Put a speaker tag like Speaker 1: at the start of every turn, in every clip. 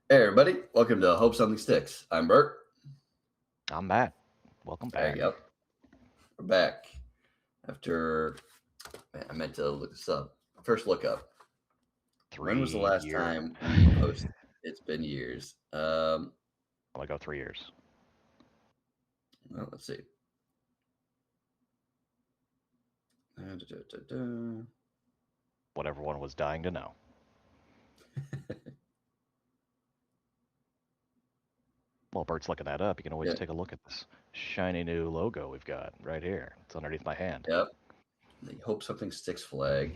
Speaker 1: Hey everybody, welcome to Hope Something Sticks. I'm Burt.
Speaker 2: I'm Matt. Welcome
Speaker 1: There you
Speaker 2: back.
Speaker 1: go. We're back after man, I meant to look this up. First look up. When was the
Speaker 2: 3
Speaker 1: last
Speaker 2: years.
Speaker 1: time we
Speaker 2: I'm
Speaker 1: posted? It's been years.
Speaker 2: gonna go 3 years.
Speaker 1: Well, let's see. Da-da-da-da-da.
Speaker 2: What everyone was dying to know. While Bert's looking that up, you can always
Speaker 1: Yeah,
Speaker 2: take a look at this shiny new logo we've got right here. It's underneath my hand.
Speaker 1: yep. The Hope Something Sticks flag.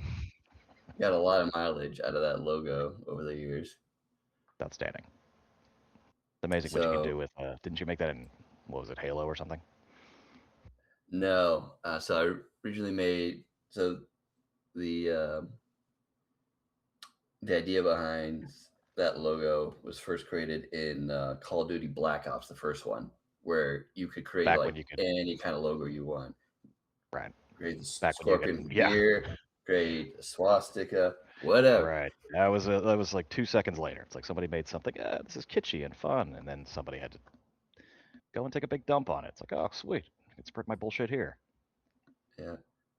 Speaker 1: Got a lot of mileage out of that logo over the years.
Speaker 2: Outstanding. It's amazing what you can
Speaker 1: So
Speaker 2: do with. Didn't you make that in what was it, Halo or something?
Speaker 1: no, so I originally made the uh, the idea behind that logo was first created in Call of Duty Black Ops, the first one, where you could create
Speaker 2: Back when
Speaker 1: like
Speaker 2: you could,
Speaker 1: any kind of logo you want.
Speaker 2: right?
Speaker 1: Create the
Speaker 2: Back when you could,
Speaker 1: scorpion
Speaker 2: yeah,
Speaker 1: deer, create a swastika, whatever.
Speaker 2: right. That was like 2 seconds later. It's like somebody made something. This is kitschy and fun, and then somebody had to go and take a big dump on it. It's like, oh, sweet, I can spread my bullshit here.
Speaker 1: Yeah.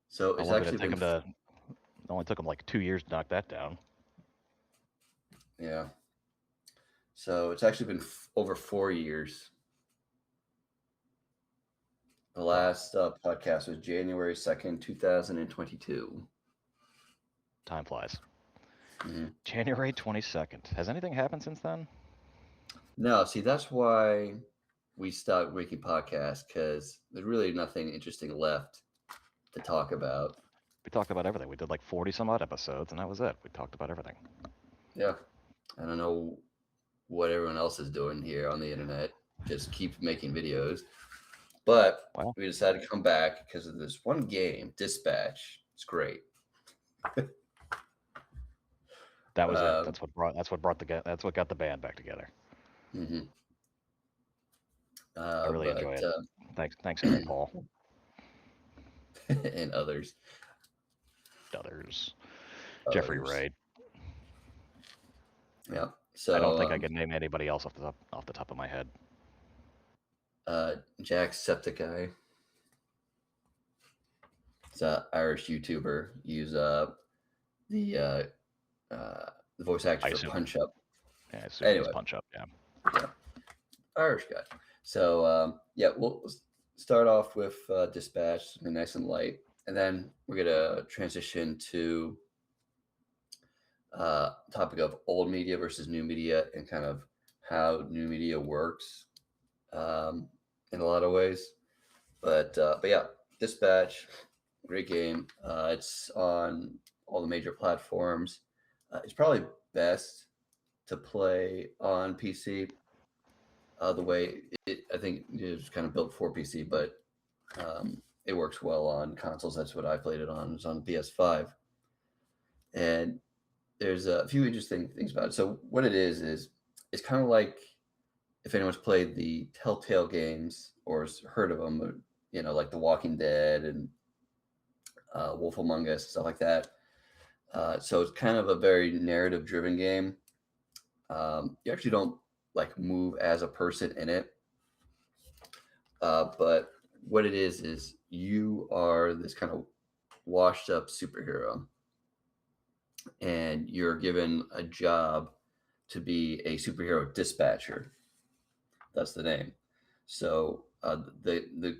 Speaker 1: So
Speaker 2: How
Speaker 1: it's
Speaker 2: long did it
Speaker 1: actually
Speaker 2: take
Speaker 1: been,
Speaker 2: them to? It only took them like 2 years to knock that down.
Speaker 1: yeah. So it's actually been over 4 years. The
Speaker 2: Wow,
Speaker 1: last podcast was January 2nd, 2022.
Speaker 2: time flies.
Speaker 1: Mhm.
Speaker 2: January 22nd. Has anything happened since then?
Speaker 1: No, see, that's why we stopped making podcasts because there's really nothing interesting left to talk about.
Speaker 2: We talked about everything. We did like 40 some odd episodes, and that was it. We talked about everything.
Speaker 1: Yeah. I don't know what everyone else is doing here on the internet. Just keep making videos. But
Speaker 2: Well,
Speaker 1: we decided to come back because of this one game, Dispatch. It's great.
Speaker 2: that was it.
Speaker 1: Um,
Speaker 2: That's what got the band back together.
Speaker 1: mhm.
Speaker 2: I really enjoy
Speaker 1: But
Speaker 2: it. Thanks, Aaron Paul,
Speaker 1: and
Speaker 2: others, Jeffrey
Speaker 1: others.
Speaker 2: Wright.
Speaker 1: Yeah.
Speaker 2: I don't
Speaker 1: So
Speaker 2: think I can name anybody else off the top of my head.
Speaker 1: Jacksepticeye. It's an Irish YouTuber. Use the uh, uh, the voice actor
Speaker 2: I
Speaker 1: for
Speaker 2: assume.
Speaker 1: Punch Up.
Speaker 2: Yeah, I assume he's
Speaker 1: Anyway,
Speaker 2: Punch Up. Yeah.
Speaker 1: yeah, Irish guy. So yeah, we'll start off with Dispatch, something nice and light, and then we're gonna transition to topic of old media versus new media and kind of how new media works um, in a lot of ways. But yeah, Dispatch, great game. It's on all the major platforms. It's probably best to play on PC. The way I think it's kind of built for PC, but it works well on consoles. That's what I played it on. It's on PS5, and there's a few interesting things about it. So what it is it's kind of like if anyone's played the Telltale games or heard of them, like The Walking Dead and Wolf Among Us, stuff like that. So it's kind of a very narrative driven game. You actually don't like move as a person in it, but what it is you are this kind of washed up superhero, and you're given a job to be a superhero dispatcher. That's the name. So the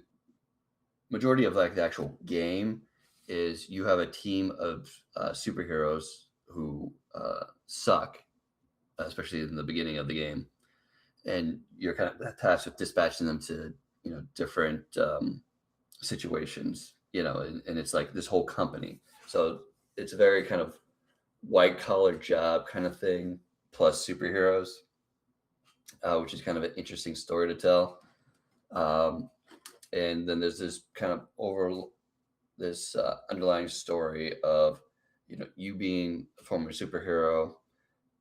Speaker 1: majority of like the actual game is you have a team of superheroes who suck, especially in the beginning of the game, and you're kind of tasked with dispatching them to different situations, and it's like this whole company. So it's a very kind of white collar job kind of thing plus superheroes, which is kind of an interesting story to tell. Um, and then there's this kind of this underlying story of you being a former superhero.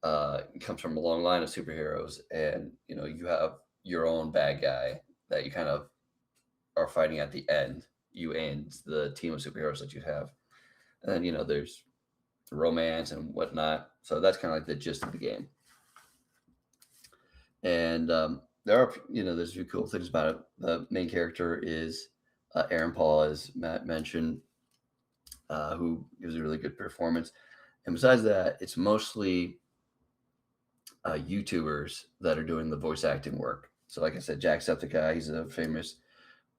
Speaker 1: It comes from a long line of superheroes, and you have your own bad guy that you kind of are fighting at the end. You and the team of superheroes that you have, and then there's romance and whatnot. So that's kind of like the gist of the game. And there are, there's a few cool things about it. The main character is Aaron Paul, as Matt mentioned, who gives a really good performance. And besides that, it's mostly YouTubers that are doing the voice acting work. So, like I said, Jacksepticeye, he's a famous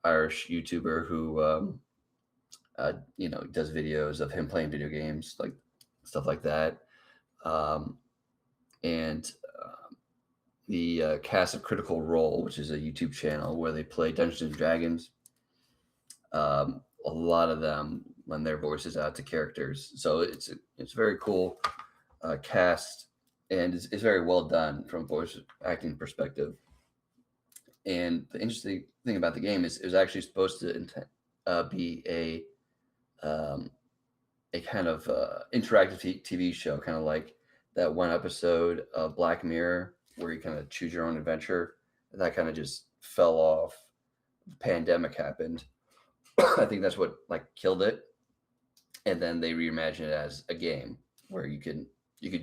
Speaker 1: Irish YouTuber who, does videos of him playing video games, like stuff like that. Um, and the cast of Critical Role, which is a YouTube channel where they play Dungeons and Dragons. A lot of them lend their voices out to characters, so it's very cool cast, and it's very well done from a voice acting perspective. And the interesting thing about the game is it was actually supposed to be um, a kind of interactive TV show, kind of like that one episode of Black Mirror where you kind of choose your own adventure. That kind of just fell off. The pandemic happened. I think that's what like killed it. And then they reimagined it as a game where you could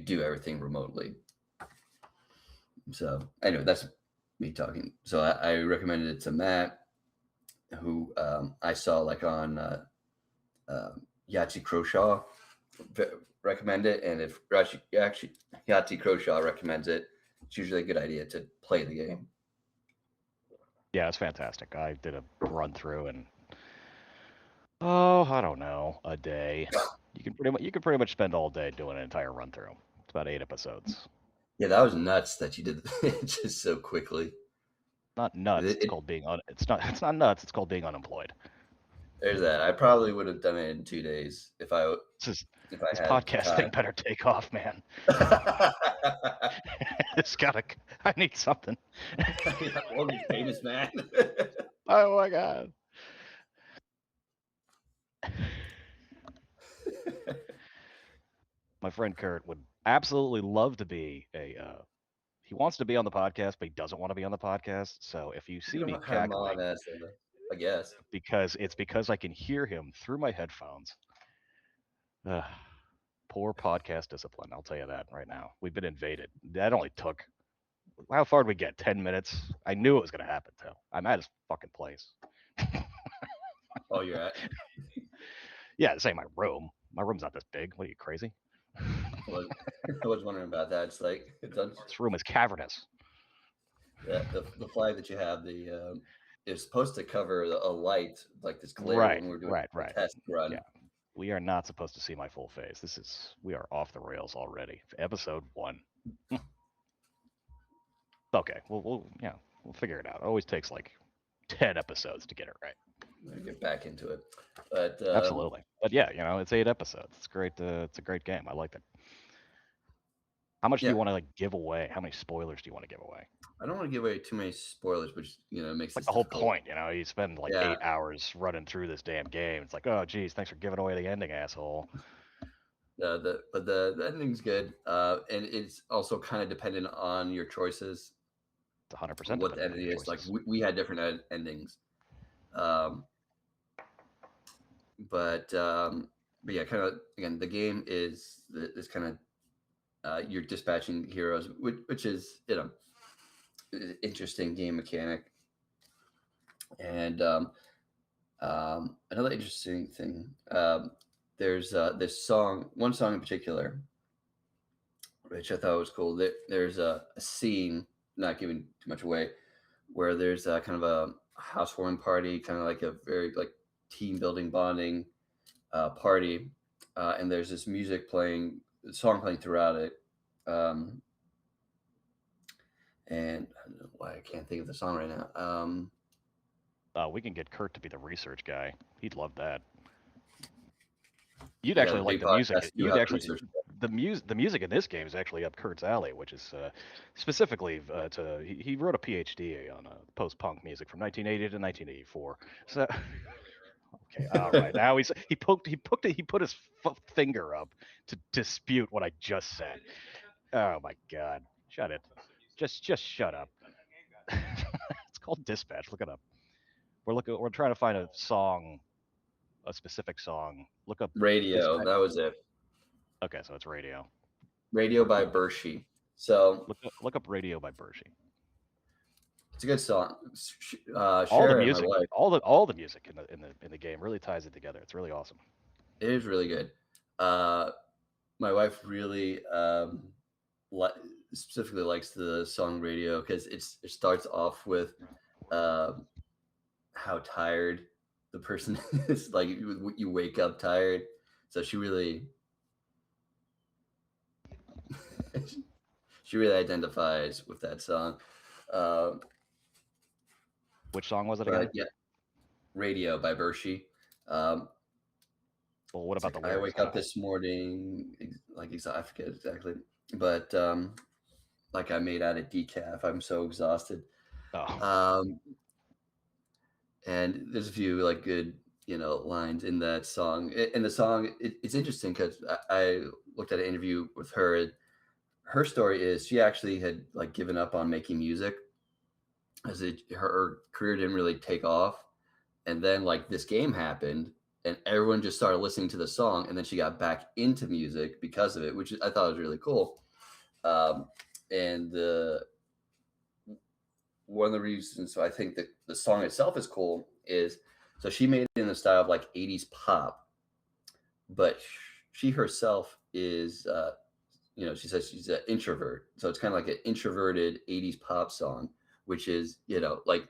Speaker 1: do everything remotely. So anyway, that's me talking. So I recommended it to Matt, who I saw like on Yahtzee Croshaw recommend it, and if actually Yahtzee Croshaw recommends it, it's usually a good idea to play the game.
Speaker 2: Yeah, it's fantastic. I did a run through and oh, I don't know, a day. You can pretty much spend all day doing an entire run through. It's about 8 episodes.
Speaker 1: Yeah, that was nuts that you did it just so quickly.
Speaker 2: Not nuts.
Speaker 1: It,
Speaker 2: It's
Speaker 1: it,
Speaker 2: called it's not nuts. It's called being unemployed.
Speaker 1: there's that. I probably would have done it in 2 days
Speaker 2: This is
Speaker 1: if I
Speaker 2: this
Speaker 1: had
Speaker 2: podcast thing
Speaker 1: time.
Speaker 2: better take off, man. It's gotta. I need something.
Speaker 1: Well, you're famous, man.
Speaker 2: Oh my god. My friend Kurt would absolutely love to be a. He wants to be on the podcast, but he doesn't want to be on the podcast. So if you see
Speaker 1: You're
Speaker 2: me
Speaker 1: gonna have him on
Speaker 2: cackling,
Speaker 1: as I guess.
Speaker 2: because I can hear him through my headphones. Ugh, poor podcast discipline. I'll tell you that right now. We've been invaded. That only took. How far did we get? 10 minutes. I knew it was gonna happen too. I'm at his fucking place.
Speaker 1: Oh, you're at.
Speaker 2: Yeah, this ain't my room. My room's not this big. What are you crazy?
Speaker 1: Well, I was wondering about that. It's like
Speaker 2: This room is cavernous.
Speaker 1: the flag that you have. It's supposed to cover a light like this glare
Speaker 2: Right,
Speaker 1: when we're doing
Speaker 2: right,
Speaker 1: the
Speaker 2: right.
Speaker 1: test run.
Speaker 2: Yeah, we are not supposed to see my full face. We are off the rails already. Episode 1. Okay, we'll figure it out. It always takes like 10 episodes to get it right.
Speaker 1: Let me get back into it. But
Speaker 2: Absolutely. But yeah, it's 8 episodes. It's great. It's a great game. I like it. How much do
Speaker 1: yeah,
Speaker 2: you want to like give away? How many spoilers do you want to give away?
Speaker 1: I don't want to give away too many spoilers, which makes
Speaker 2: Like
Speaker 1: this
Speaker 2: the whole
Speaker 1: difficult.
Speaker 2: point, you spend like
Speaker 1: Yeah,
Speaker 2: 8 hours running through this damn game. It's like, oh geez, thanks for giving away the ending, asshole.
Speaker 1: the ending's good, and it's also kind of dependent on your choices,
Speaker 2: It's 100%
Speaker 1: what the
Speaker 2: dependent on
Speaker 1: ending
Speaker 2: your
Speaker 1: is. Like
Speaker 2: choices.
Speaker 1: we had different endings, um, but yeah, kind of again, the game is this kind of you're dispatching heroes, which is interesting game mechanic. And another interesting thing, there's this one song in particular, which I thought was cool. There's a scene, not giving too much away, where there's kind of a housewarming party, kind of like a very like team building bonding party, and there's this song playing throughout it. Um, and I don't know why I can't think of the song right now.
Speaker 2: We can get Kurt to be the research guy. He'd love that. You'd
Speaker 1: Yeah, the
Speaker 2: actually like
Speaker 1: big
Speaker 2: the music.
Speaker 1: podcast. You
Speaker 2: You'd
Speaker 1: have to
Speaker 2: actually
Speaker 1: research.
Speaker 2: the music in this game is actually up Kurt's alley, which is specifically he wrote a PhD on post punk music from 1980 to 1984. So okay, all right, now he put his finger up to dispute what I just said. Oh my god, shut it, just shut up. It's called Dispatch. Look it up. We're trying to find a song, a specific song. Look up
Speaker 1: Radio.
Speaker 2: Dispatch.
Speaker 1: That was it.
Speaker 2: Okay, so it's radio.
Speaker 1: Radio by Bershi. So
Speaker 2: Look up Radio by Bershi.
Speaker 1: It's a good song.
Speaker 2: All the
Speaker 1: Shara and my
Speaker 2: music,
Speaker 1: wife,
Speaker 2: all the music in the game really ties it together. It's really awesome.
Speaker 1: it is really good. Uh, my wife really li- specifically likes the song Radio because it starts off with um, how tired the person is. Like you wake up tired, so she really identifies with that song. Um,
Speaker 2: Which song was it
Speaker 1: but
Speaker 2: again?
Speaker 1: yeah, Radio by Bershi. Um,
Speaker 2: Well, what
Speaker 1: it's
Speaker 2: about
Speaker 1: like
Speaker 2: the
Speaker 1: I
Speaker 2: lyrics?
Speaker 1: wake up this morning, I forget exactly, but like I made out of decaf. I'm so exhausted.
Speaker 2: Oh,
Speaker 1: Um, and there's a few like good lines in that song. In the song, it's interesting because I looked at an interview with her. And her story is she actually had like given up on making music as her career didn't really take off, and then like this game happened and everyone just started listening to the song, and then she got back into music because of it, which I thought was really cool. And one of the reasons I think that the song itself is cool is so she made it in the style of like 80s pop, but she herself is she says she's an introvert, so it's kind of like an introverted 80s pop song, which is like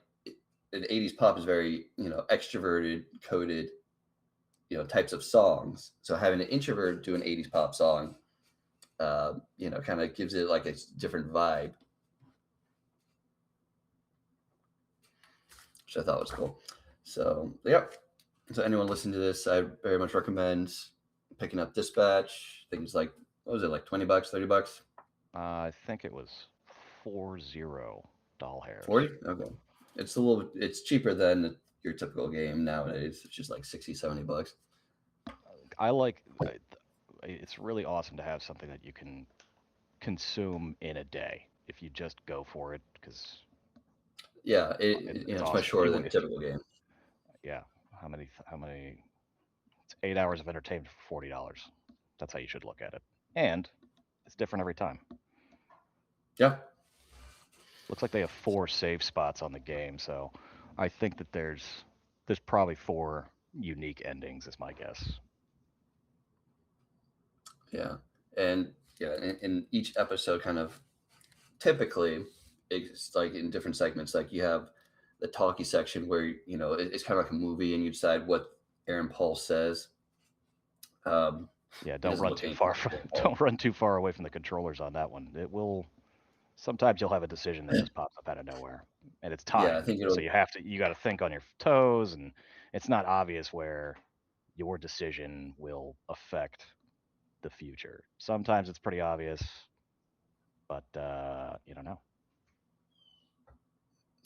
Speaker 1: an 80s pop is very extroverted coded types of songs. So having an introvert do an 80s pop song kind of gives it like a different vibe, which I thought was cool. So yeah, so anyone listening to this, I very much recommend picking up Dispatch. Things like, what was it, like $20, $30?
Speaker 2: I think it was 40 doll hairs.
Speaker 1: 40? Okay. It's cheaper than your typical game nowadays. It's just like 60, $70.
Speaker 2: I like. It's really awesome to have something that you can consume in a day if you just go for it because
Speaker 1: Yeah,
Speaker 2: it's
Speaker 1: it's much
Speaker 2: awesome.
Speaker 1: shorter than a typical game.
Speaker 2: Yeah, how many? It's 8 hours of entertainment for $40. That's how you should look at it, and it's different every time.
Speaker 1: Yeah.
Speaker 2: Looks like they have four save spots on the game, so I think that there's probably four unique endings, is my guess.
Speaker 1: Yeah. And yeah, in each episode kind of typically it's like in different segments, like you have the talkie section where it's kind of like a movie and you decide what Aaron Paul says.
Speaker 2: Yeah,
Speaker 1: He
Speaker 2: don't
Speaker 1: doesn't
Speaker 2: run
Speaker 1: look
Speaker 2: too
Speaker 1: anything
Speaker 2: far
Speaker 1: like
Speaker 2: from
Speaker 1: Aaron Paul.
Speaker 2: don't run too far away from the controllers on that one. It will sometimes you'll have a decision that just pops up out of nowhere, and it's
Speaker 1: Yeah, I
Speaker 2: timed,
Speaker 1: think
Speaker 2: so
Speaker 1: it'll.
Speaker 2: you got to think on your toes, and it's not obvious where your decision will affect the future. Sometimes it's pretty obvious, but you don't know.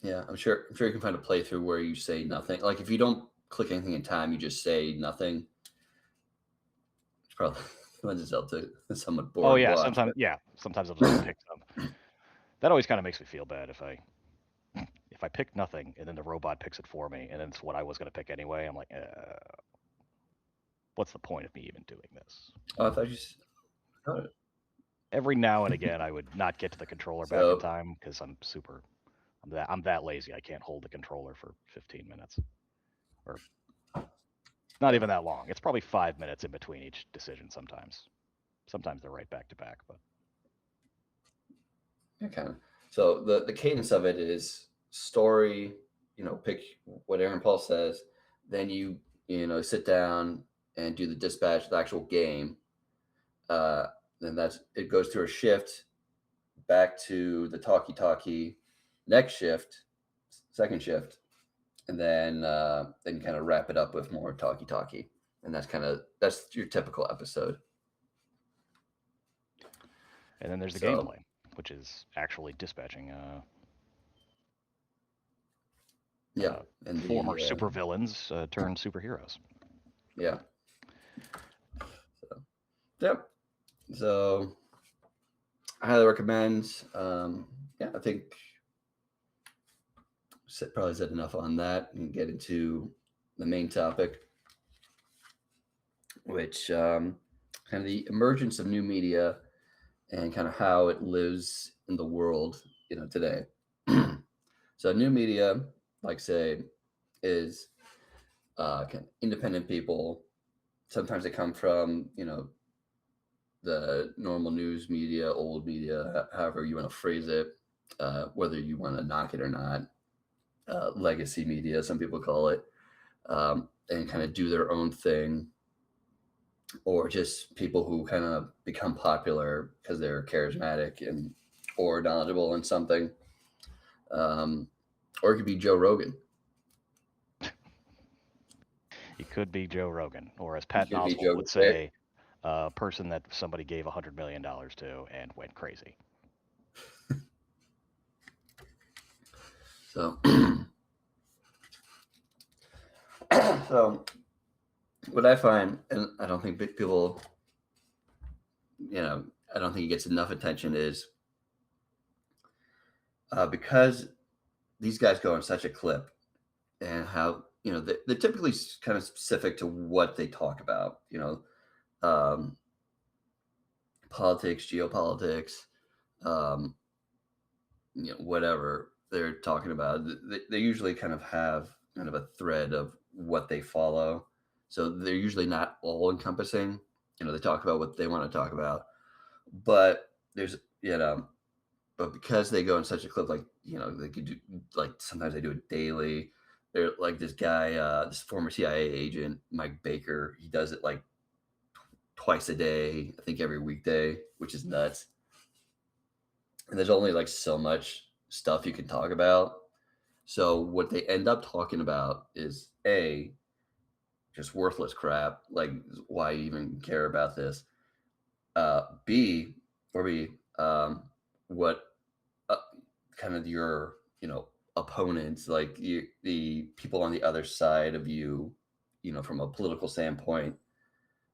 Speaker 1: Yeah, I'm sure you can find a playthrough where you say nothing. Like if you don't click anything in time, you just say nothing. It's probably lends itself to somewhat
Speaker 2: Oh
Speaker 1: boring
Speaker 2: yeah,
Speaker 1: watch. But
Speaker 2: sometimes I'll just pick some. That always kind of makes me feel bad if I pick nothing and then the robot picks it for me, and then it's what I was going to pick anyway. I'm like, what's the point of me even doing this?
Speaker 1: oh, I thought you. Oh,
Speaker 2: Every now and again, I would not get to the controller back in
Speaker 1: so
Speaker 2: time because I'm that lazy. I can't hold the controller for 15 minutes, or not
Speaker 1: yeah,
Speaker 2: even that long. It's probably 5 minutes in between each decision. Sometimes they're right back to back, but
Speaker 1: yeah, kind of. So the cadence of it is story. Pick what Aaron Paul says, then sit down and do the dispatch, the actual game. Uh, then it goes through a shift back to the talkie next shift, second shift, and then kind of wrap it up with more talkie, and that's your typical episode.
Speaker 2: and then there's the
Speaker 1: So
Speaker 2: gameplay, which is actually dispatching
Speaker 1: yeah, and
Speaker 2: former
Speaker 1: the
Speaker 2: supervillains turned superheroes.
Speaker 1: yeah, so yep. So I highly recommend. Yeah, I think probably said enough on that and get into the main topic, which kind of the emergence of new media and kind of how it lives in the world today. So new media, like say, is kind of independent people. Sometimes they come from the normal news media, old media, however you want to phrase it, whether you want to knock it or not. Legacy media, some people call it, and kind of do their own thing, or just people who kind of become popular because they're charismatic and or knowledgeable in something. Um, or it could be Joe Rogan.
Speaker 2: He could be Joe Rogan, or as
Speaker 1: He
Speaker 2: Patton
Speaker 1: could be
Speaker 2: Oswalt
Speaker 1: Joe.
Speaker 2: would say, a person that somebody gave $100 million to and went crazy.
Speaker 1: So, so what I find, and I don't think people, I don't think it gets enough attention, is because these guys go on such a clip, and how they're typically kind of specific to what they talk about. Um, Politics, geopolitics, um, whatever they're talking about. They usually kind of have kind of a thread of what they follow. So they're usually not all encompassing. They talk about what they want to talk about, but there's, but because they go in such a clip, like, they could do, like, sometimes they do it daily. They're like this guy, this former CIA agent, Mike Baker. He does it like twice a day, I think every weekday, which is nuts. And there's only like so much stuff you can talk about. So what they end up talking about is just worthless crap. Like, why even care about this? B, what kind of your opponents, like the people on the other side of you, from a political standpoint,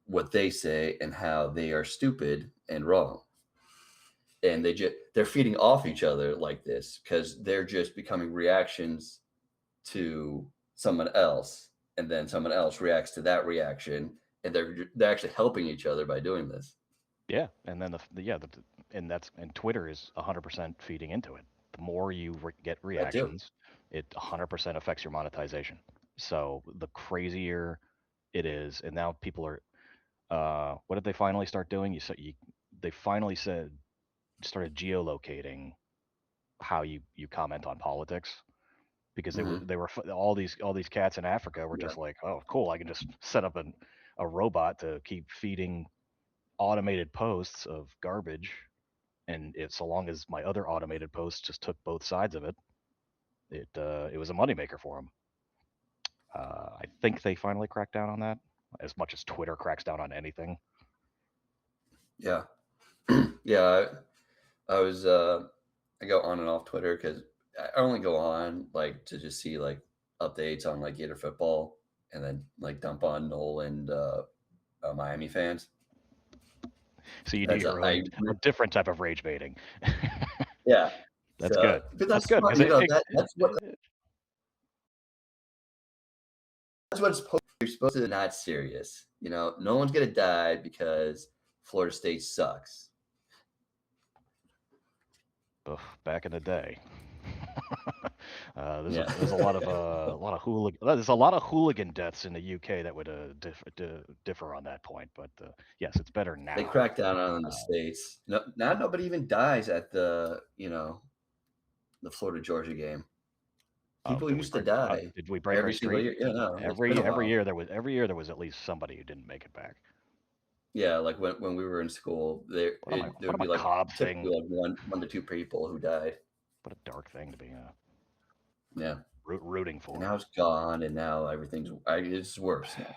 Speaker 1: what they say and how they are stupid and wrong. And they're feeding off each other like this because they're just becoming reactions to someone else, and then someone else reacts to that reaction, and they're actually helping each other by doing this.
Speaker 2: Yeah, and then and Twitter is 100% feeding into it. The more you get
Speaker 1: That too.
Speaker 2: reactions, it 100% affects your monetization. So the crazier it is, and now people are, what did they finally start doing? They finally started geolocating how you comment on politics, because
Speaker 1: Mm-hmm.
Speaker 2: they were all these cats in Africa were
Speaker 1: Yeah.
Speaker 2: just like, oh cool, I can just set up a robot to keep feeding automated posts of garbage, and so long as my other automated posts just took both sides of it, it was a moneymaker for them. I think they finally cracked down on that, as much as Twitter cracks down on anything.
Speaker 1: Yeah. Yeah. I was I go on and off Twitter because I only go on like to just see like updates on like Gator football, and then like dump on Noel and Miami fans.
Speaker 2: So you do
Speaker 1: That's
Speaker 2: your own a different type of rage baiting.
Speaker 1: yeah.
Speaker 2: That's
Speaker 1: So,
Speaker 2: good.
Speaker 1: but
Speaker 2: That's
Speaker 1: that's
Speaker 2: good
Speaker 1: what
Speaker 2: because
Speaker 1: that's what you're supposed to, not serious. No one's gonna die because Florida State sucks.
Speaker 2: back in the day.
Speaker 1: Yeah.
Speaker 2: There's a lot of hooligan deaths in the UK that would differ on that point, but yes, it's better
Speaker 1: They
Speaker 2: now.
Speaker 1: crack down on the states. No, now nobody even dies at the Florida Georgia game.
Speaker 2: Oh,
Speaker 1: People used to die
Speaker 2: did we break our
Speaker 1: every single
Speaker 2: streak?
Speaker 1: year. Yeah, no, it's been a
Speaker 2: Every
Speaker 1: while.
Speaker 2: year there was at least somebody who didn't make it back.
Speaker 1: Yeah, like when we were in school, there
Speaker 2: What
Speaker 1: would
Speaker 2: am I
Speaker 1: be like
Speaker 2: Cobb
Speaker 1: typically
Speaker 2: thing?
Speaker 1: like one to two people who died.
Speaker 2: What a dark thing to be
Speaker 1: Yeah,
Speaker 2: rooting
Speaker 1: and
Speaker 2: for.
Speaker 1: now it's gone, and now it's worse now.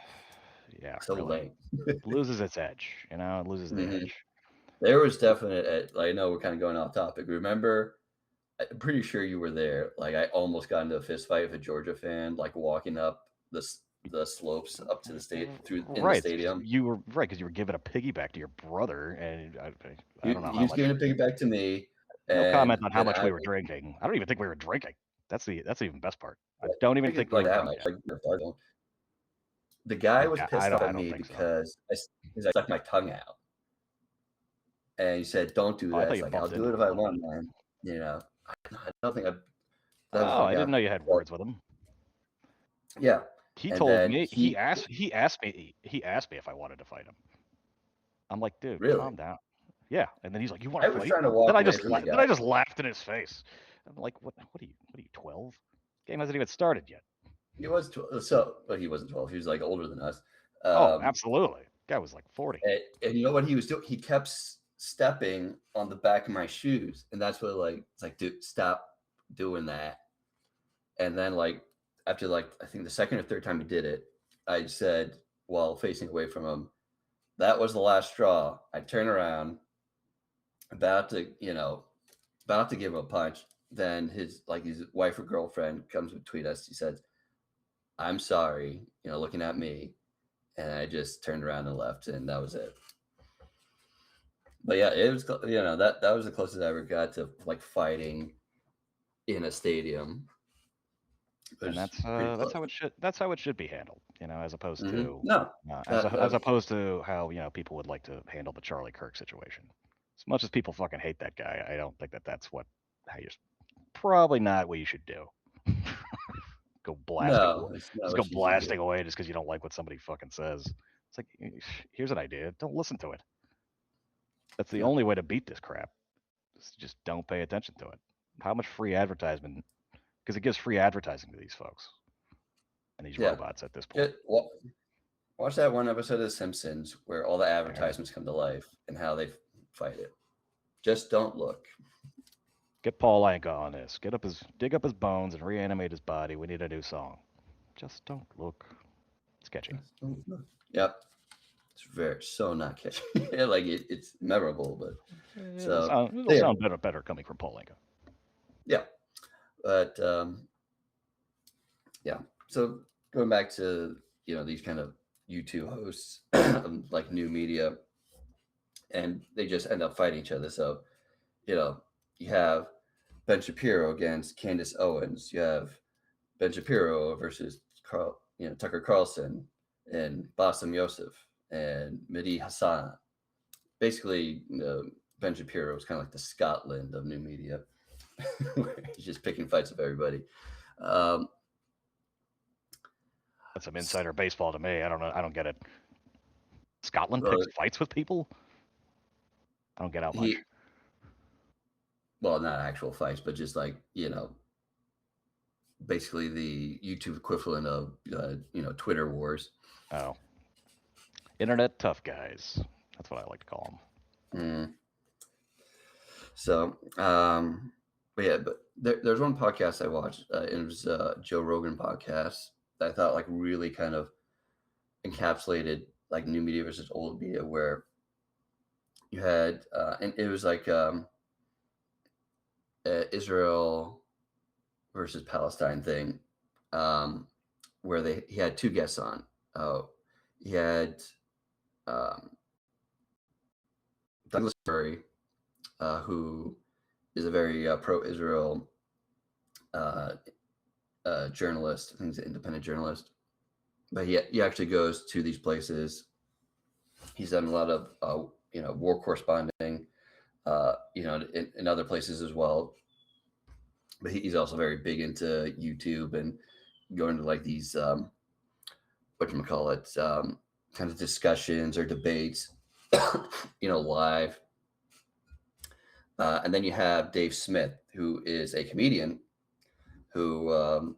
Speaker 2: Yeah,
Speaker 1: So
Speaker 2: really.
Speaker 1: lame.
Speaker 2: Loses its edge, it loses the
Speaker 1: Hmm.
Speaker 2: edge.
Speaker 1: There was definite. I know we're kind of going off topic. Remember, I'm pretty sure you were there. Like, I almost got into a fist fight with a Georgia fan, like walking up the slopes up to the state through in the
Speaker 2: Right, because
Speaker 1: stadium.
Speaker 2: you were right because you were giving a piggyback to your brother, and I don't know
Speaker 1: He
Speaker 2: how
Speaker 1: was
Speaker 2: much.
Speaker 1: giving a piggyback to me,
Speaker 2: No
Speaker 1: and
Speaker 2: comment on how
Speaker 1: then
Speaker 2: much we were drinking. I don't even think we were drinking. That's the even best part. I don't even
Speaker 1: think
Speaker 2: think
Speaker 1: it's
Speaker 2: we
Speaker 1: like
Speaker 2: were
Speaker 1: that
Speaker 2: drunk
Speaker 1: much.
Speaker 2: yet.
Speaker 1: Like, the guy was pissed off
Speaker 2: I
Speaker 1: at
Speaker 2: don't
Speaker 1: me
Speaker 2: think so.
Speaker 1: because I stuck my tongue out, and he said, "Don't do
Speaker 2: Oh, I
Speaker 1: that."
Speaker 2: thought
Speaker 1: It's
Speaker 2: you
Speaker 1: like, I'll
Speaker 2: bumped
Speaker 1: do
Speaker 2: into
Speaker 1: it if
Speaker 2: him a
Speaker 1: I
Speaker 2: little bit.
Speaker 1: want, man. I don't think I. That was
Speaker 2: Oh,
Speaker 1: the
Speaker 2: I
Speaker 1: guy.
Speaker 2: didn't know you had words with him.
Speaker 1: Yeah,
Speaker 2: He
Speaker 1: and
Speaker 2: told
Speaker 1: then
Speaker 2: me he asked me if I wanted to fight him. I'm like, dude,
Speaker 1: really,
Speaker 2: calm down. Yeah, and then he's like, you want
Speaker 1: I
Speaker 2: to
Speaker 1: was
Speaker 2: fight?
Speaker 1: trying to
Speaker 2: Then
Speaker 1: walk
Speaker 2: I
Speaker 1: away
Speaker 2: just
Speaker 1: from the
Speaker 2: then
Speaker 1: guy.
Speaker 2: I just laughed in his face. I'm like, what are you 12? Game hasn't even started yet.
Speaker 1: He was 12, so, but he wasn't 12. He was like older than us.
Speaker 2: Oh,
Speaker 1: Um,
Speaker 2: absolutely. Guy was like 40.
Speaker 1: and you know what he was doing? He kept stepping on the back of my shoes, and that's what like it's like, dude, stop doing that. And then like after like I think the second or third time he did it, I said while facing away from him, that was the last straw. I turn around, about to about to give him a punch. Then his wife or girlfriend comes between us. He says, "I'm sorry," looking at me, and I just turned around and left, and that was it. But yeah, it was that was the closest I ever got to like fighting in a stadium. It
Speaker 2: And
Speaker 1: was
Speaker 2: that's
Speaker 1: pretty
Speaker 2: uh,
Speaker 1: close.
Speaker 2: that's how it should be handled, as opposed to
Speaker 1: No, that
Speaker 2: as
Speaker 1: was
Speaker 2: opposed to how people would like to handle the Charlie Kirk situation. As much as people fucking hate that guy, I don't think that's how you probably not what you should do. Go blasting
Speaker 1: no,
Speaker 2: away,
Speaker 1: it's not
Speaker 2: just go
Speaker 1: what you should do.
Speaker 2: blasting away just because you don't like what somebody fucking says. It's like, here's an idea. Don't listen to it. That's the
Speaker 1: No,
Speaker 2: only way to beat this crap. Just don't pay attention to it. How much free advertisement? Because it gives free advertising to these folks and these
Speaker 1: yeah,
Speaker 2: robots at this point.
Speaker 1: just watch that one episode of The Simpsons where all the
Speaker 2: There.
Speaker 1: advertisements come to life and how they fight it. Just don't look.
Speaker 2: Get Paul Anka on this. Dig up his bones and reanimate his body. We need a new song. Just don't look. It's catchy.
Speaker 1: Just don't look. Yep, it's very so not catchy. Like it's memorable, but
Speaker 2: It'll
Speaker 1: so
Speaker 2: sound it'll
Speaker 1: there.
Speaker 2: sound better coming from Paul Anka.
Speaker 1: Yeah, but yeah. So going back to these kind of YouTube hosts, like new media, and they just end up fighting each other. So you have Ben Shapiro against Candace Owens. You have Ben Shapiro versus Tucker Carlson and Bassem Youssef and Mehdi Hassan. Basically, Ben Shapiro is kind of like the Scotland of new media. He's just picking fights with everybody. Um,
Speaker 2: That's some insider baseball to me. I don't know. I don't get it. Scotland
Speaker 1: well,
Speaker 2: picks fights with people. I don't get out much.
Speaker 1: he well, not actual fights, but just like basically the YouTube equivalent of Twitter wars.
Speaker 2: Oh, internet tough guys. That's what I like to call them.
Speaker 1: Mm. So, but yeah, but there's one podcast I watched. It was Joe Rogan podcast that I thought like really kind of encapsulated like new media versus old media, where you had and it was like Israel versus Palestine thing, um, where he had two guests on. He had um, Douglas Murray, who is a very pro-Israel uh, journalist. I think he's an independent journalist, but he actually goes to these places. He's done a lot of war corresponding, in other places as well. But he's also very big into YouTube and going to like these whatchamacallit, kind of discussions or debates, live. And then you have Dave Smith, who is a comedian who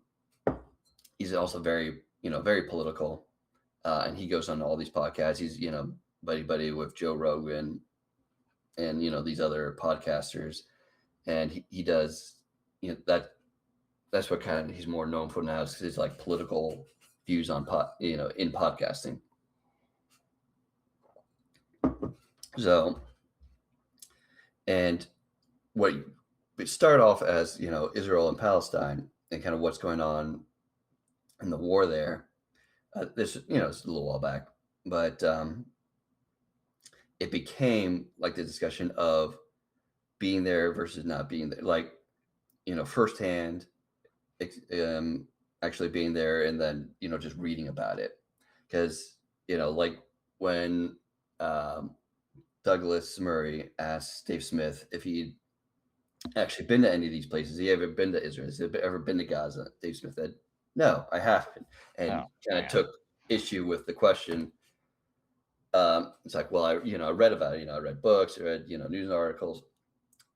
Speaker 1: he's also very, very political. And he goes on all these podcasts. He's, buddy with Joe Rogan and, these other podcasters. And he does, that's what kind of he's more known for now is his like political views on in podcasting. So, and what it started off as, Israel and Palestine and kind of what's going on in the war there. This, it's a little while back, but it became like the discussion of being there versus not being there, like, firsthand, actually being there and then, just reading about it. Because, like when Douglas Murray asked Dave Smith if he actually been to any of these places. Has he ever been to Israel? Has he ever been to Gaza? Dave Smith said, no, I haven't. And
Speaker 2: Oh
Speaker 1: kind of
Speaker 2: man.
Speaker 1: took issue with the question. It's like, well, I read about it. I read books, I read, news articles,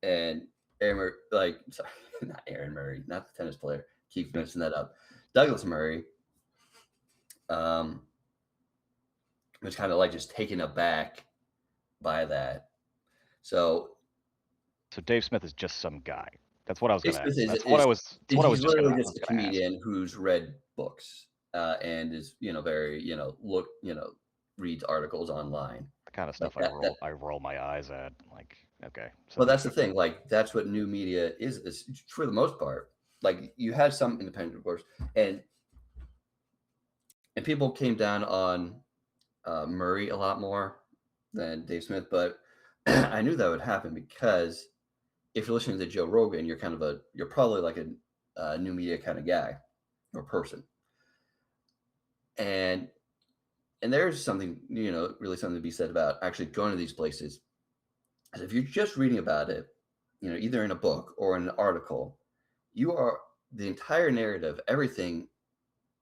Speaker 1: and sorry, not Aaron Murray, not the tennis player. Keep messing that up. Douglas Murray, um, was kind of like just taken aback by that. So
Speaker 2: So Dave Smith is just some guy. That's what I was
Speaker 1: Dave
Speaker 2: gonna.
Speaker 1: Smith
Speaker 2: That's what I was. That's what I was
Speaker 1: he's
Speaker 2: just
Speaker 1: literally
Speaker 2: gonna. I
Speaker 1: just
Speaker 2: was
Speaker 1: a
Speaker 2: gonna ask.
Speaker 1: comedian who's read books and is very reads articles online
Speaker 2: The kind of
Speaker 1: like
Speaker 2: stuff
Speaker 1: that.
Speaker 2: I roll my eyes at. Like, okay, so
Speaker 1: Well,
Speaker 2: he
Speaker 1: that's the thing. Like that's what new media is for the most part. Like you had some independent reporters, and people came down on Murray a lot more than Dave Smith, but I knew that would happen because if you're listening to Joe Rogan, you're probably like a new media kind of guy or person, and there's something really something to be said about actually going to these places. Because if you're just reading about it, either in a book or in an article, you are the entire narrative, everything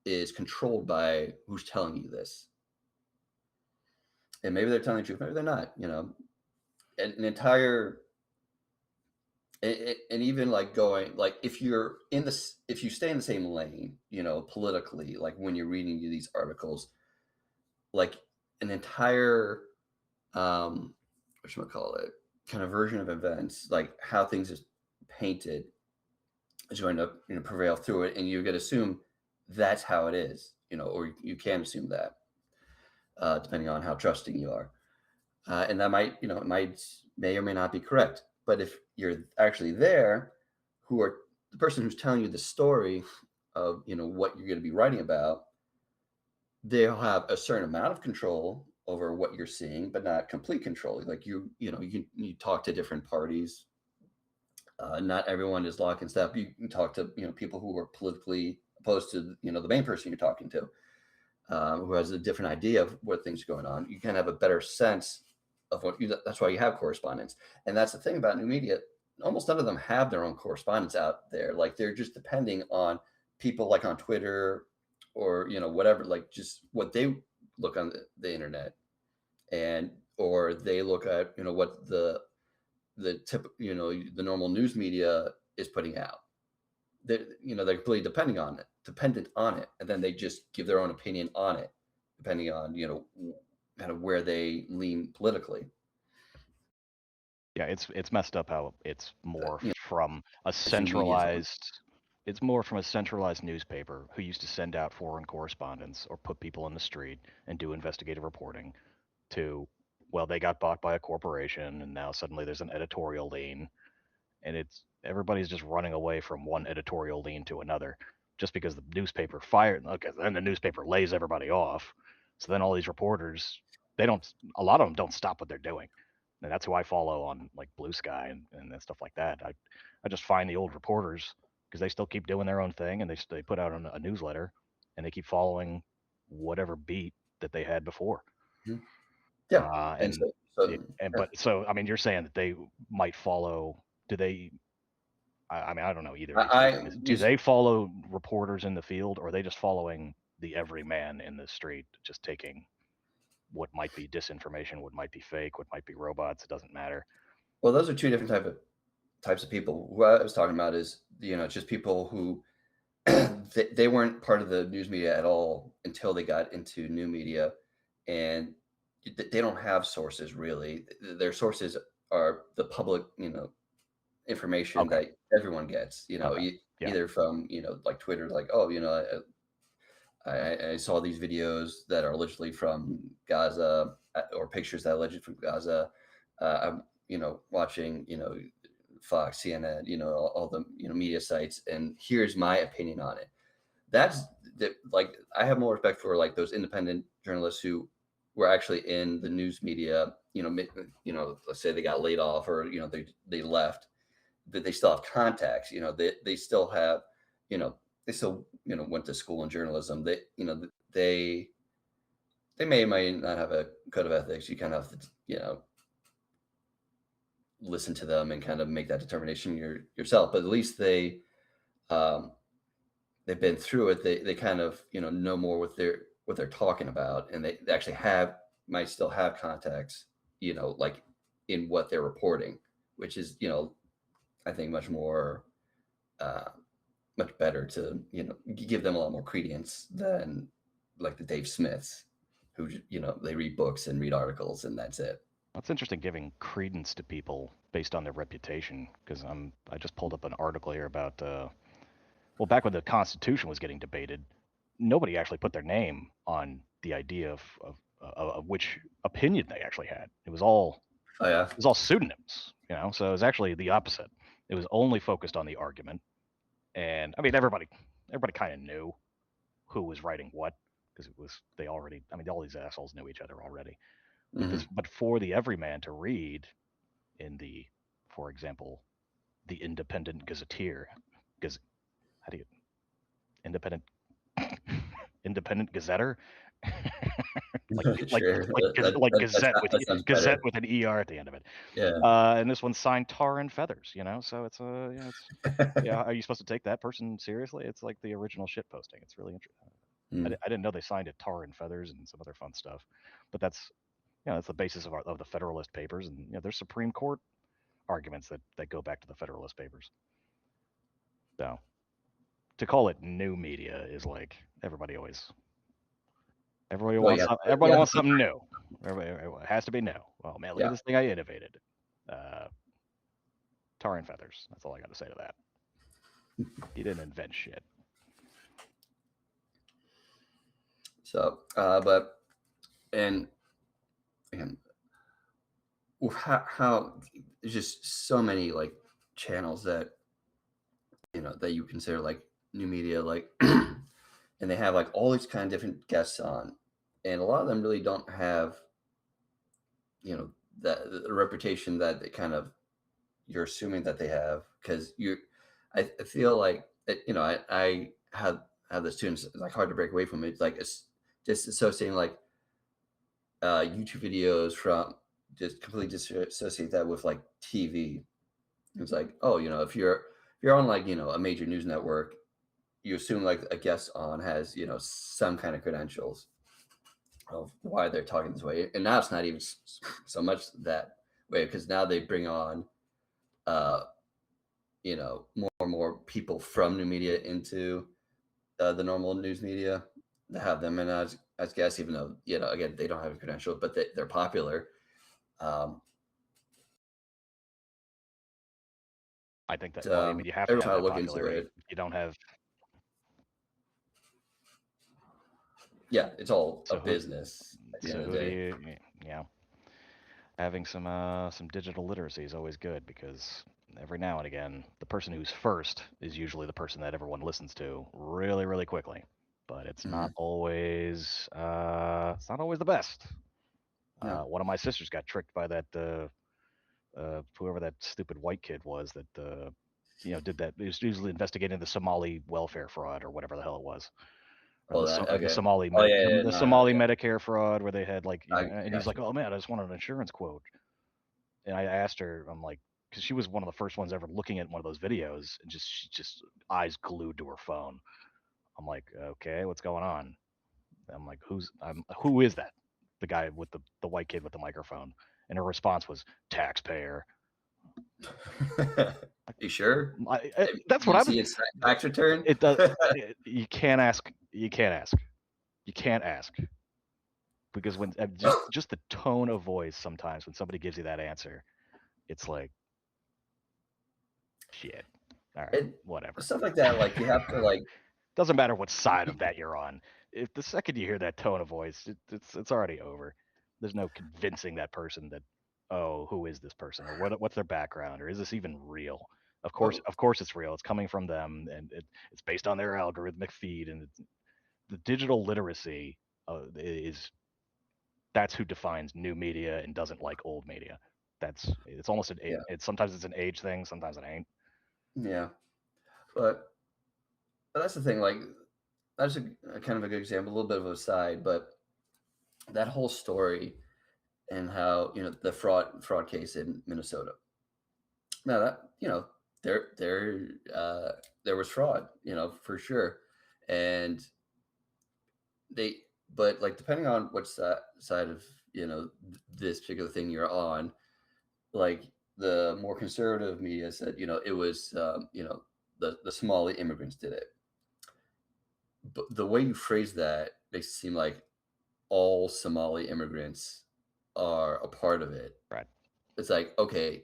Speaker 1: is controlled by who's telling you this. And maybe they're telling the truth, maybe they're not. An entire and even like going like if you stay in the same lane, politically, like when you're reading these articles, like an entire what should I call it, kind of version of events, like how things is painted is going to prevail through it, and you could assume that's how it is, or you can assume that depending on how trusting you are, and that might may or may not be correct. But if you're actually there, who are the person who's telling you the story of what you're going to be writing about, they'll have a certain amount of control over what you're seeing, but not complete control. Like you talk to different parties. Not everyone is lock and step. You can talk to people who are politically opposed to the main person you're talking to, who has a different idea of what things are going on. You can have a better sense of what you. That's why you have correspondence, and that's the thing about new media. Almost none of them have their own correspondence out there. Like they're just depending on people like on Twitter or whatever, like just what they look on the internet, and or they look at what the normal news media is putting out. They're completely dependent on it, and then they just give their own opinion on it, depending on kind of where they lean politically.
Speaker 2: yeah, it's messed up how it's
Speaker 1: But,
Speaker 2: more from a
Speaker 1: it's new media zone.
Speaker 2: centralized. It's more from a centralized newspaper who used to send out foreign correspondence or put people in the street and do investigative reporting to, well, they got bought by a corporation and now suddenly there's an editorial lean, and it's everybody's just running away from one editorial lean to another just because the newspaper fired. Okay, then the newspaper lays everybody off, so then all these reporters, they don't, a lot of them don't stop what they're doing, and that's who I follow on like Blue Sky and stuff like that. I just find the old reporters because they still keep doing their own thing, and they put out a newsletter, and they keep following whatever beat that they had before.
Speaker 1: Mhm. Yeah, and
Speaker 2: And
Speaker 1: so yeah.
Speaker 2: but so I mean, you're saying that they might follow. Do they? I mean, I don't know either of these
Speaker 1: I
Speaker 2: people. Do
Speaker 1: just
Speaker 2: they follow reporters in the field, or are they just following the everyman in the street, just taking what might be disinformation, what might be fake, what might be robots? It doesn't matter.
Speaker 1: well, those are two different types of people. What I was talking about is just people who they weren't part of the news media at all until they got into new media, and they don't have sources really. Their sources are the public, information
Speaker 2: Okay.
Speaker 1: that everyone gets.
Speaker 2: Okay. Yeah.
Speaker 1: Either from like Twitter, like oh I saw these videos that are allegedly from Gaza or pictures that are alleged from Gaza. I'm watching Fox, CNN, all the media sites, and here's my opinion on it. That's like I have more respect for like those independent journalists who were actually in the news media. Let's say they got laid off or they left, but they still have contacts. They still have they still went to school in journalism. They they may or may not have a code of ethics. You kind of have to listen to them and kind of make that determination yourself. But at least um, they've been through it. They kind of know more what they're talking about, and they actually might still have context, like in what they're reporting, which is I think much more uh, much better to give them a lot more credence than like the Dave Smiths, who they read books and read articles and that's it.
Speaker 2: It's interesting giving credence to people based on their reputation, because I just pulled up an article here about well, back when the Constitution was getting debated, nobody actually put their name on the idea of which opinion they actually had.
Speaker 1: Oh yeah.
Speaker 2: It was all pseudonyms, So it was actually the opposite. It was only focused on the argument, and I mean everybody kind of knew who was writing what, because they already, I mean, all these assholes knew each other already.
Speaker 1: Hmm.
Speaker 2: But for the everyman to read in for example, the Independent Gazetteer, Gaz, how do you independent Independent Gazetter, like
Speaker 1: Sure.
Speaker 2: Gazette with
Speaker 1: That sounds
Speaker 2: Gazette
Speaker 1: better.
Speaker 2: with an er at the end of it.
Speaker 1: Yeah.
Speaker 2: And this one's signed Tar and Feathers, So it's it's are you supposed to take that person seriously? It's like the original shit posting. It's really interesting.
Speaker 1: Mm.
Speaker 2: I didn't know they signed it Tar and Feathers and some other fun stuff, but that's the basis of the Federalist Papers, and there's Supreme Court arguments that go back to the Federalist Papers. So to call it new media is like everybody
Speaker 1: Well,
Speaker 2: wants
Speaker 1: yeah,
Speaker 2: something.
Speaker 1: you
Speaker 2: Everybody
Speaker 1: have to
Speaker 2: wants
Speaker 1: put
Speaker 2: something new. It has to be new. Oh man, look at
Speaker 1: yeah.
Speaker 2: this thing I innovated. Tar and feathers. That's all I got to say to that. He didn't invent shit.
Speaker 1: So, and and how there's just so many like channels that that you consider like new media, like, and they have like all these kind of different guests on, and a lot of them really don't have that the reputation that they kind of you're assuming that they have because I feel like I have the students, it's like hard to break away from it. It's like it's just associating like YouTube videos from just completely disassociate that with like TV. It's like, oh, if you're on like a major news network, you assume like a guest on has some kind of credentials of why they're talking this way, and now it's not even so much that way because now they bring on uh more and more people from new media into the normal news media to have them in as guests, even though again they don't have a credential, but they're popular. Um,
Speaker 2: I think that, well, I mean, you have to
Speaker 1: Every
Speaker 2: have
Speaker 1: time I
Speaker 2: that
Speaker 1: look into
Speaker 2: popularity.
Speaker 1: it,
Speaker 2: If you don't have,
Speaker 1: yeah, it's all a
Speaker 2: so who,
Speaker 1: business at the end
Speaker 2: so
Speaker 1: of
Speaker 2: who
Speaker 1: the
Speaker 2: do
Speaker 1: day.
Speaker 2: you, having some digital literacy is always good, because every now and again, the person who's first is usually the person that everyone listens to really, really quickly. But
Speaker 1: Hmm.
Speaker 2: it's not always the best.
Speaker 1: Yeah.
Speaker 2: One of my sisters got tricked by that whoever that stupid white kid was that did that. He was usually investigating the Somali welfare fraud or whatever the hell it was, or
Speaker 1: Oh, that
Speaker 2: the
Speaker 1: okay.
Speaker 2: Somali
Speaker 1: Oh yeah, yeah,
Speaker 2: the
Speaker 1: no, no,
Speaker 2: Somali
Speaker 1: yeah.
Speaker 2: Medicare fraud, where they had like,
Speaker 1: I
Speaker 2: and he's
Speaker 1: got
Speaker 2: like,
Speaker 1: you.
Speaker 2: oh man, I just wanted an insurance quote. And I asked her, I'm like, because she was one of the first ones ever looking at one of those videos, and just eyes glued to her phone. I'm like, okay, what's going on? I'm like, who is that? The guy with the white kid with the microphone. And her response was taxpayer.
Speaker 1: You sure?
Speaker 2: That's
Speaker 1: Do
Speaker 2: what
Speaker 1: you
Speaker 2: I'm.
Speaker 1: see its tax return?
Speaker 2: It does. You can't ask. You can't ask. You can't ask, because when just the tone of voice sometimes when somebody gives you that answer, it's like shit. All right,
Speaker 1: And
Speaker 2: whatever.
Speaker 1: stuff like that, like you have to like
Speaker 2: Doesn't matter what side of that you're on. If the second you hear that tone of voice, it's already over. There's no convincing that person that, oh, who is this person, or what's their background, or is this even real?
Speaker 1: well,
Speaker 2: Of course, it's real. It's coming from them, and it's based on their algorithmic feed, and the digital literacy is that's who defines new media and doesn't like old media. It's almost
Speaker 1: yeah,
Speaker 2: it's sometimes it's an age thing, sometimes it ain't.
Speaker 1: yeah. But that's the thing, like that's a kind of a good example, a little bit of a side, but that whole story and how the fraud case in Minnesota. Now that there was fraud, for sure, and they but like depending on which side of this particular thing you're on, like the more conservative media said, it was the Somali immigrants did it, but the way you phrase that makes it seem like all Somali immigrants are a part of it.
Speaker 2: Right.
Speaker 1: It's like, okay,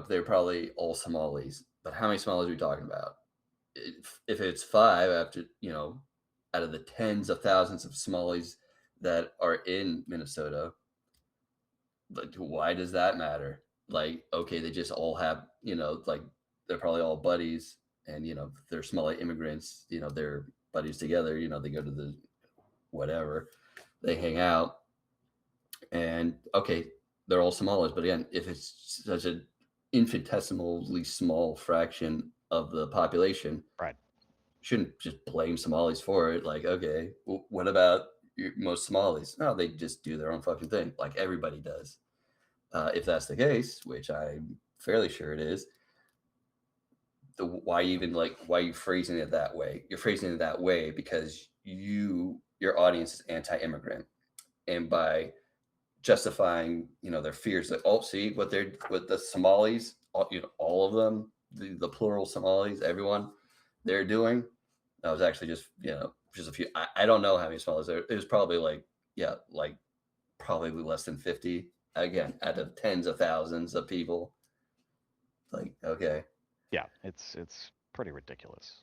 Speaker 1: they're probably all Somalis, but how many Somalis are we talking about? If it's five after, out of the tens of thousands of Somalis that are in Minnesota, like, why does that matter? Like, okay, they just all have, like, they're probably all buddies, and, they're Somali immigrants, they're buddies together, they go to the whatever, they hang out, and okay, they're all Somalis. But again, if it's such an infinitesimally small fraction of the population,
Speaker 2: Right.
Speaker 1: shouldn't just blame Somalis for it. Like, okay, what about most Somalis? No, they just do their own fucking thing, like everybody does. If that's the case, which I'm fairly sure it is, why are you phrasing it that way? You're phrasing it that way because your audience is anti-immigrant, and by justifying their fears, that, oh, see what the Somalis, all of them, the plural Somalis, everyone, they're doing. That was actually just a few. I don't know how many Somalis there. It was probably like probably less than 50, again, out of tens of thousands of people. Like, okay,
Speaker 2: Yeah, it's pretty ridiculous.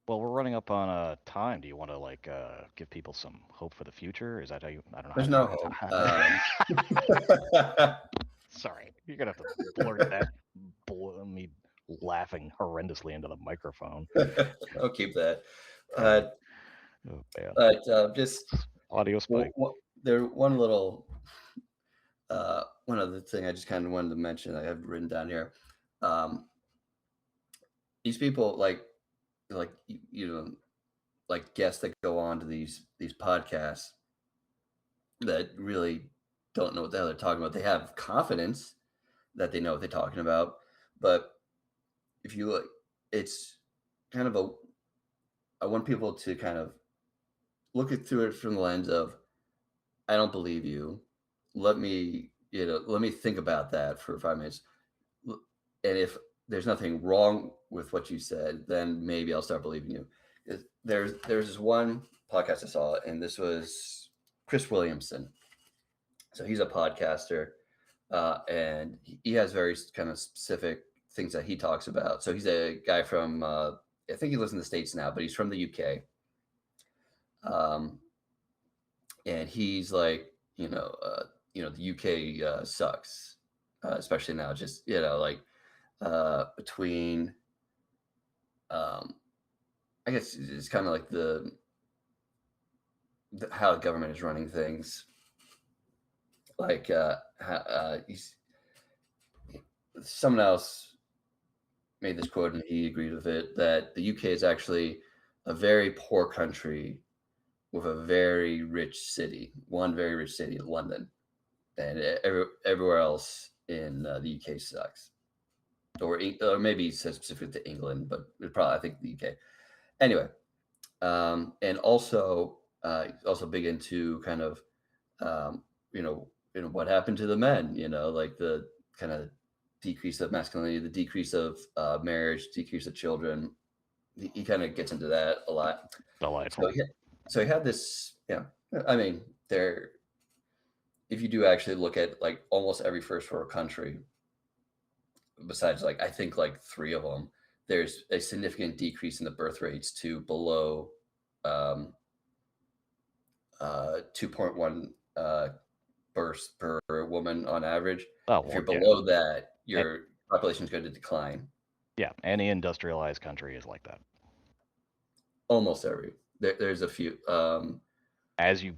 Speaker 2: Well, we're running up on time. Do you want to like give people some hope for the future? Is that how you? I don't
Speaker 1: there's
Speaker 2: know
Speaker 1: no hope.
Speaker 2: Sorry, you're gonna have to blurt that. Me laughing horrendously into the microphone.
Speaker 1: I'll keep that.
Speaker 2: Oh man,
Speaker 1: But just
Speaker 2: audio spike.
Speaker 1: there one other thing I just kind of wanted to mention, I have written down here. These people, like like guests that go on to these podcasts that really don't know what the hell they're talking about. They have confidence that they know what they're talking about, but if you look, it's kind of I want people to kind of look through it from the lens of, I don't believe you. Let me think about that for 5 minutes. And if there's nothing wrong with what you said, then maybe I'll start believing you. There's this one podcast I saw, and this was Chris Williamson. So he's a podcaster, and he has very kind of specific things that he talks about. So he's a guy from, I think he lives in the States now, but he's from the UK. And he's like, the UK sucks, especially now. Just like between, I guess it's kind of like how the government is running things. Like someone else made this quote, and he agreed with it, that the UK is actually a very poor country with a very rich city, one very rich city, London, and everywhere else in the UK sucks. Or maybe he says specific to England, but probably I think the UK. Anyway, and also big into kind of what happened to the men, like the kind of decrease of masculinity, the decrease of marriage, decrease of children. He kind of gets into that a lot.
Speaker 2: Delightful.
Speaker 1: So he had this, I mean, if you do actually look at like almost every first world country, besides I think like three of them, there's a significant decrease in the birth rates to below 2.1 births per woman on average. If you're below that, your population is going to decline.
Speaker 2: Yeah, any industrialized country is like that.
Speaker 1: Almost every. There's a few.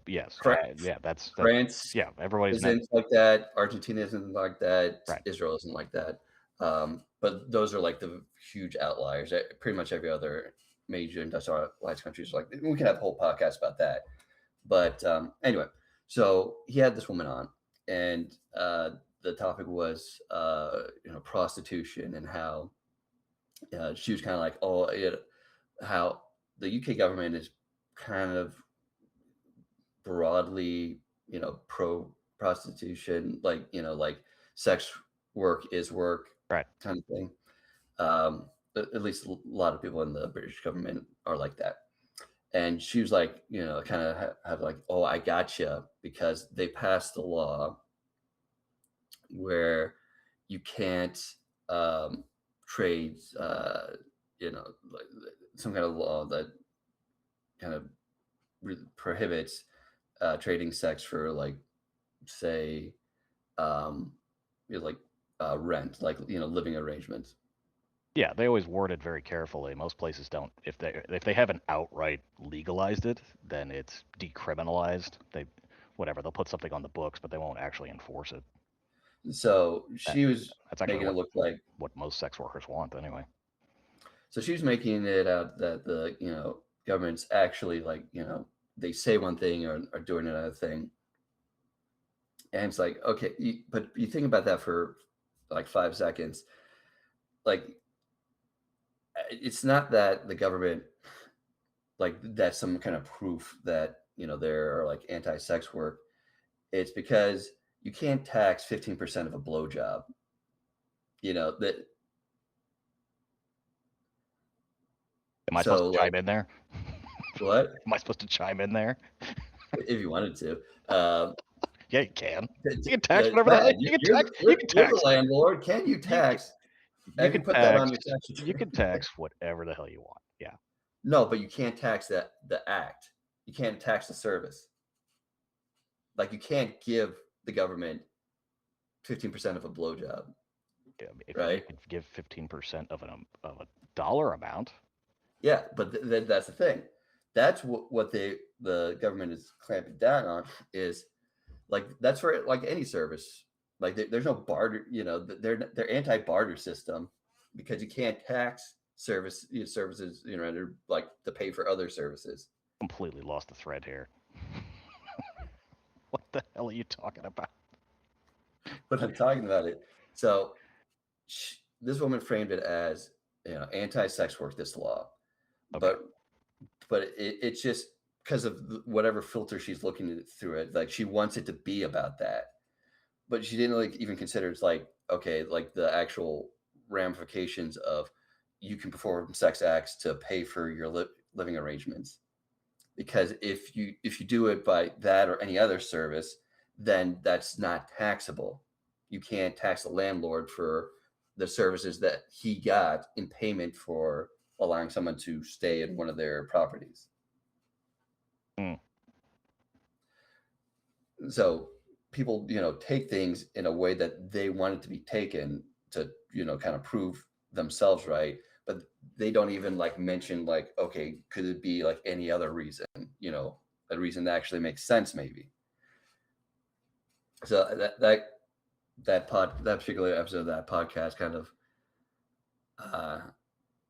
Speaker 2: Yes, that's
Speaker 1: France.
Speaker 2: Yeah, everybody's
Speaker 1: isn't like that. Argentina isn't like that.
Speaker 2: Right.
Speaker 1: Israel isn't like that. But those are like the huge outliers. Pretty much every other major industrialized country is like. We can have a whole podcast about that. But anyway, so he had this woman on, and the topic was prostitution and how she was kind of like, oh, how the UK government is kind of broadly, pro prostitution, like, like sex work is work
Speaker 2: Right.
Speaker 1: kind of thing. At least a lot of people in the British government are like that. And she was like, kind of have like, oh, I gotcha, because they passed a law where you can't trade, like some kind of law that kind of prohibits trading sex for, like, say, um, like rent, like, living arrangements.
Speaker 2: Yeah, they always word it very carefully. Most places don't. If they haven't outright legalized it, then it's decriminalized. Whatever, they'll put something on the books, but they won't actually enforce it.
Speaker 1: So
Speaker 2: That,
Speaker 1: she was
Speaker 2: that's actually
Speaker 1: making it look like,
Speaker 2: what most sex workers want, anyway.
Speaker 1: so she was making it out that the government's actually, like, they say one thing or are doing another thing. And it's like, okay, but you think about that for like 5 seconds. Like, it's not that the government, like, that's some kind of proof that, they're like anti-sex work. It's because you can't tax 15% of a blowjob. That,
Speaker 2: Am I supposed
Speaker 1: so
Speaker 2: to chime
Speaker 1: like,
Speaker 2: in there?
Speaker 1: what?
Speaker 2: Am I supposed to chime in there?
Speaker 1: If you wanted to.
Speaker 2: Yeah, you can. You can tax
Speaker 1: Go
Speaker 2: whatever the hell
Speaker 1: ahead.
Speaker 2: you can tax. You can
Speaker 1: You're the
Speaker 2: tax.
Speaker 1: landlord. Can you
Speaker 2: You can,
Speaker 1: tax?
Speaker 2: you
Speaker 1: I can
Speaker 2: can
Speaker 1: put that
Speaker 2: tax.
Speaker 1: on your tax
Speaker 2: You
Speaker 1: return.
Speaker 2: can tax whatever the hell you want. Yeah.
Speaker 1: No, but you can't tax the act. You can't tax the service. Like, you can't give the government 15% of a blowjob,
Speaker 2: If you
Speaker 1: right?
Speaker 2: could give 15% of a dollar amount,
Speaker 1: Yeah, but that's the thing. That's what the government is clamping down on, is like, that's for like any service. Like, there's no barter. They're anti-barter system, because you can't tax services, they're like to pay for other services.
Speaker 2: completely lost the thread here. What the hell are you talking about?
Speaker 1: But I'm talking about it. So this woman framed it as, anti-sex work, this law,
Speaker 2: Okay.
Speaker 1: but it's just because of whatever filter she's looking through it. Like, she wants it to be about that, but she didn't, like, even consider it's like, okay, like the actual ramifications of, you can perform sex acts to pay for your living arrangements. Because if you do it by that or any other service, then that's not taxable. You can't tax the landlord for the services that he got in payment for allowing someone to stay in one of their properties.
Speaker 2: Mm.
Speaker 1: So people, take things in a way that they want it to be taken, to, kind of prove themselves right. But they don't even, like, mention, like, okay, could it be like any other reason, a reason that actually makes sense, maybe. So that particular episode of that podcast uh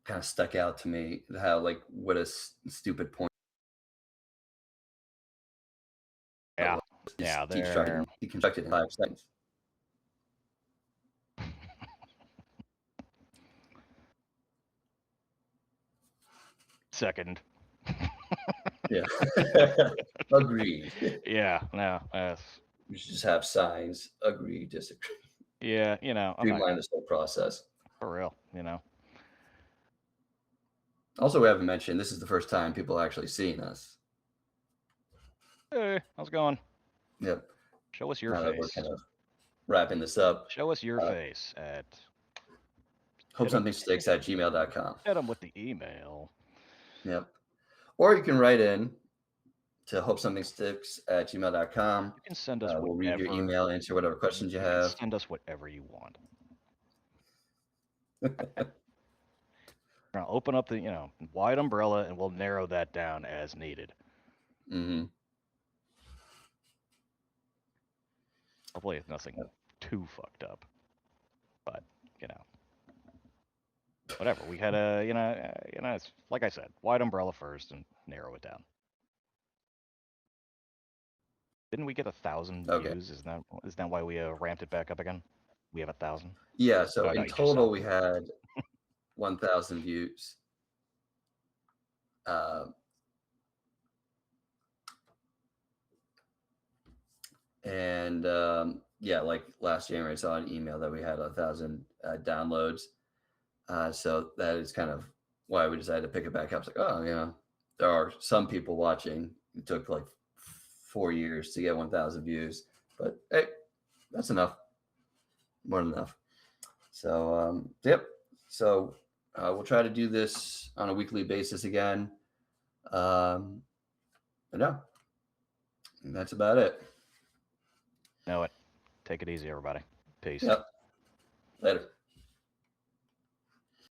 Speaker 1: kind of stuck out to me, how, like, what a stupid point it
Speaker 2: Yeah.
Speaker 1: was.
Speaker 2: Yeah,
Speaker 1: Deconstructed, deconstructed in 5 seconds.
Speaker 2: second.
Speaker 1: Yeah. Agreed.
Speaker 2: Yeah, no,
Speaker 1: We should just have signs: agree, disagree.
Speaker 2: yeah, I'm not
Speaker 1: Streamline this whole process.
Speaker 2: for real,
Speaker 1: Also, we haven't mentioned, this is the first time people are actually seeing us.
Speaker 2: Hey, how's it going?
Speaker 1: Yep.
Speaker 2: Show us your
Speaker 1: Now that we're
Speaker 2: face.
Speaker 1: kind of wrapping this up,
Speaker 2: Show us your
Speaker 1: uh,
Speaker 2: face at
Speaker 1: hope something sticks at gmail.com.
Speaker 2: hit them with the email.
Speaker 1: Yep. Or you can write in to hope something sticks at gmail.com.
Speaker 2: You can send us
Speaker 1: We'll read your
Speaker 2: whatever.
Speaker 1: email, answer whatever questions you
Speaker 2: You can
Speaker 1: have.
Speaker 2: send us whatever you want. Now open up the wide umbrella, and we'll narrow that down as needed.
Speaker 1: Mm-hmm.
Speaker 2: Hopefully, it's nothing too fucked up. But whatever. We had a it's like I said, wide umbrella first and narrow it down. Didn't we get 1,000
Speaker 1: Okay.
Speaker 2: views? Is that why we ramped it back up again? We have 1,000.
Speaker 1: Yeah. So
Speaker 2: Oh no,
Speaker 1: in
Speaker 2: you just
Speaker 1: total,
Speaker 2: saw
Speaker 1: we
Speaker 2: it.
Speaker 1: had 1,000 views. And yeah, like last January, I saw an email that we had 1,000 downloads. So that is kind of why we decided to pick it back up. It's like, oh, there are some people watching. It took like 4 years to get 1,000 views, but hey, that's enough. More than enough. So, yep. So we'll try to do this on a weekly basis again. But no, that's about it.
Speaker 2: Know it. Take it easy, everybody. Peace.
Speaker 1: Yep. Later.